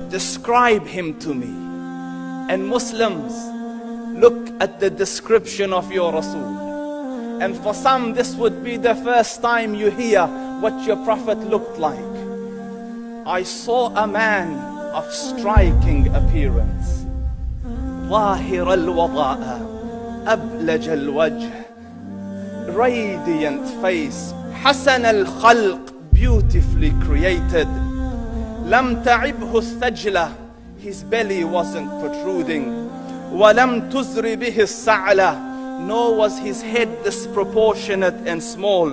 Describe him to me. And Muslims, look at the description of your Rasul. And for some, this would be the first time you hear what your Prophet looked like. I saw a man of striking appearance. ظاهر الوضاء أبلج الوجه, radiant face, حسن الخلق, beautifully created. لم تعبه الثجلة, his belly wasn't protruding. ولم تزر به السعلة, nor was his head disproportionate and small.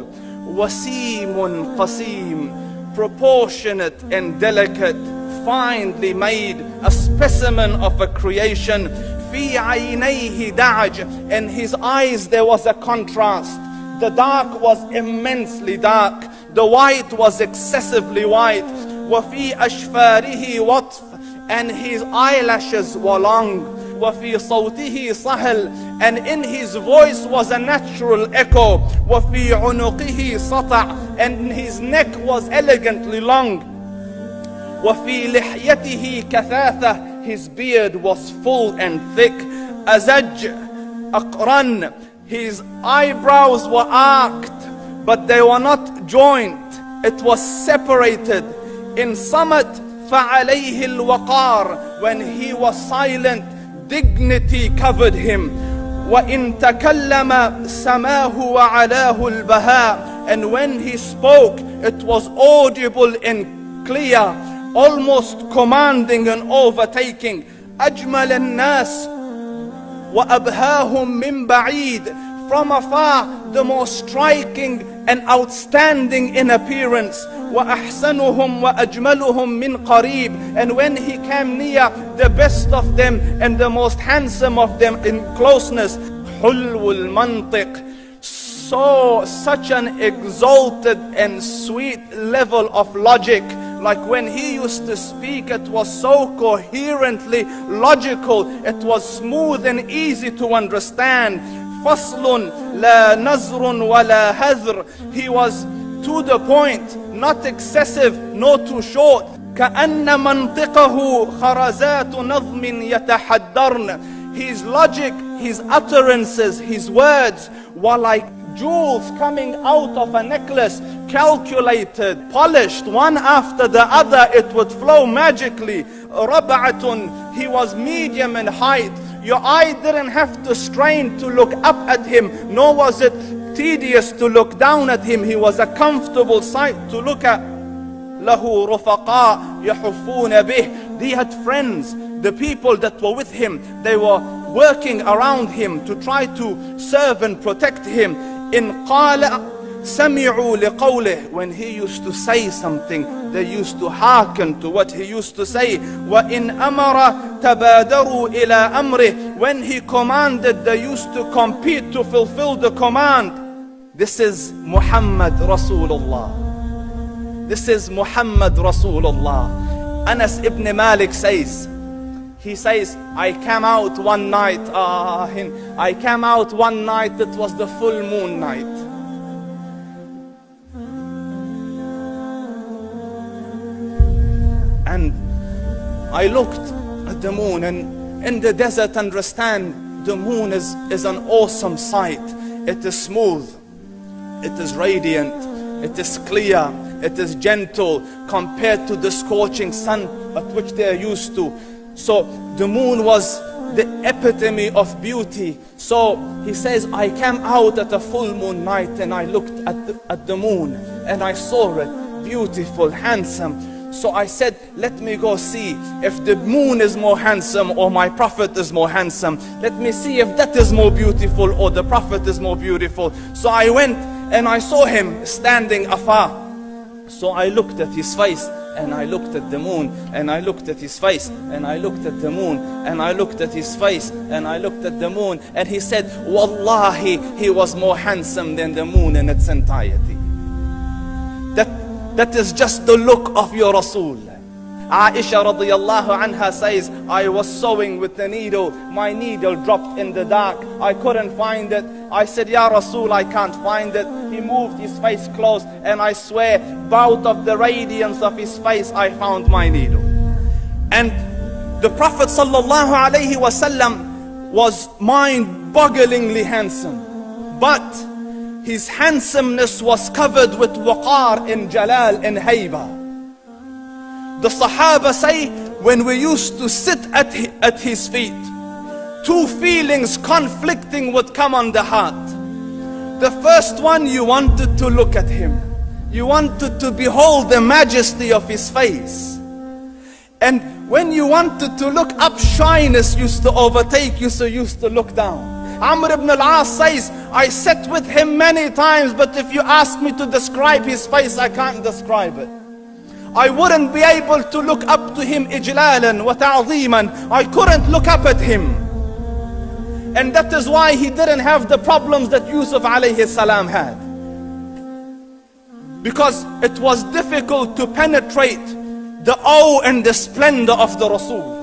وسيم قسيم, proportionate and delicate, finely made, a specimen of a creation. في عينيه دعج, in his eyes there was a contrast. The dark was immensely dark, the white was excessively white. وفي أشفاره وطف, and his eyelashes were long. وفي صوته صهل, and in his voice was a natural echo. وفي عنقه سطع, and his neck was elegantly long. وفي لحيته كثاثة, his beard was full and thick. أزج أقرن, his eyebrows were arched, but they were not joined, it was separated. In summit فعليه الوقار, when he was silent, dignity covered him. وإن تكلم سماه وعلاه البهاء, and when he spoke it was audible and clear, almost commanding and overtaking. أجمل الناس وأبهاهم من بعيد, from afar the most striking and outstanding in appearance. وأحسنهم وأجملهم من قريب, and when he came near, the best of them and the most handsome of them in closeness. حلو المنطق, such an exalted and sweet level of logic. Like when he used to speak, it was so coherently logical, it was smooth and easy to understand. فصل لا نزر ولا هذر, he was to the point, not excessive nor too short. كأن منطقه خرزات نظم يتحدرن, his logic, his utterances, his words were like jewels coming out of a necklace, calculated, polished, one after the other, it would flow magically. ربعة, he was medium in height. Your eye didn't have to strain to look up at him, nor was it tedious to look down at him. He was a comfortable sight to look at. له رفقاء يحفون به, he had friends, the people that were with him, they were working around him to try to serve and protect him. إن قال سمعوا لقوله, when he used to say something, they used to hearken to what he used to say. وإن أمر تبادروا إلى أمره, when he commanded, they used to compete to fulfill the command. This is Muhammad Rasulullah. This is Muhammad Rasulullah. Anas ibn Malik says, he says, I came out one night, it was the full moon night. And I looked at the moon, and in the desert, understand, the moon is an awesome sight. It is smooth, it is radiant, it is clear, it is gentle compared to the scorching sun at which they are used to. So the moon was the epitome of beauty. So he says, I came out at a full moon night and I looked at the moon and I saw it, beautiful, handsome. So I said, let me go see if the moon is more handsome or my Prophet is more handsome. Let me see if that is more beautiful or the Prophet is more beautiful. So I went and I saw him standing afar. So I looked at his face and I looked at the moon, and I looked at his face, and I looked at the moon, and I looked at his face, and I looked at the moon, and he said, Wallahi, he was more handsome than the moon in its entirety. That is just the look of your Rasul. Aisha radiyallahu anha says, I was sewing with the needle, my needle dropped in the dark, I couldn't find it. I said, Ya Rasul, I can't find it. He he moved his face close, and I swear, out of the radiance of his face, I found my needle. And the Prophet sallallahu alaihi wasallam was mind-bogglingly handsome, but his handsomeness was covered with waqar and jalal and hayba. The Sahaba say, when we used to sit at his feet, two feelings conflicting would come on the heart. The first one, you wanted to look at him. You wanted to behold the majesty of his face. And when you wanted to look up, shyness used to overtake you, so you used to look down. Amr ibn al-As says, I sat with him many times, but if you ask me to describe his face, I can't describe it. I wouldn't be able to look up to him ijlalan wa ta'zeeman. I couldn't look up at him. And that is why he didn't have the problems that Yusuf alayhi salam had. Because it was difficult to penetrate the awe and the splendor of the Rasul.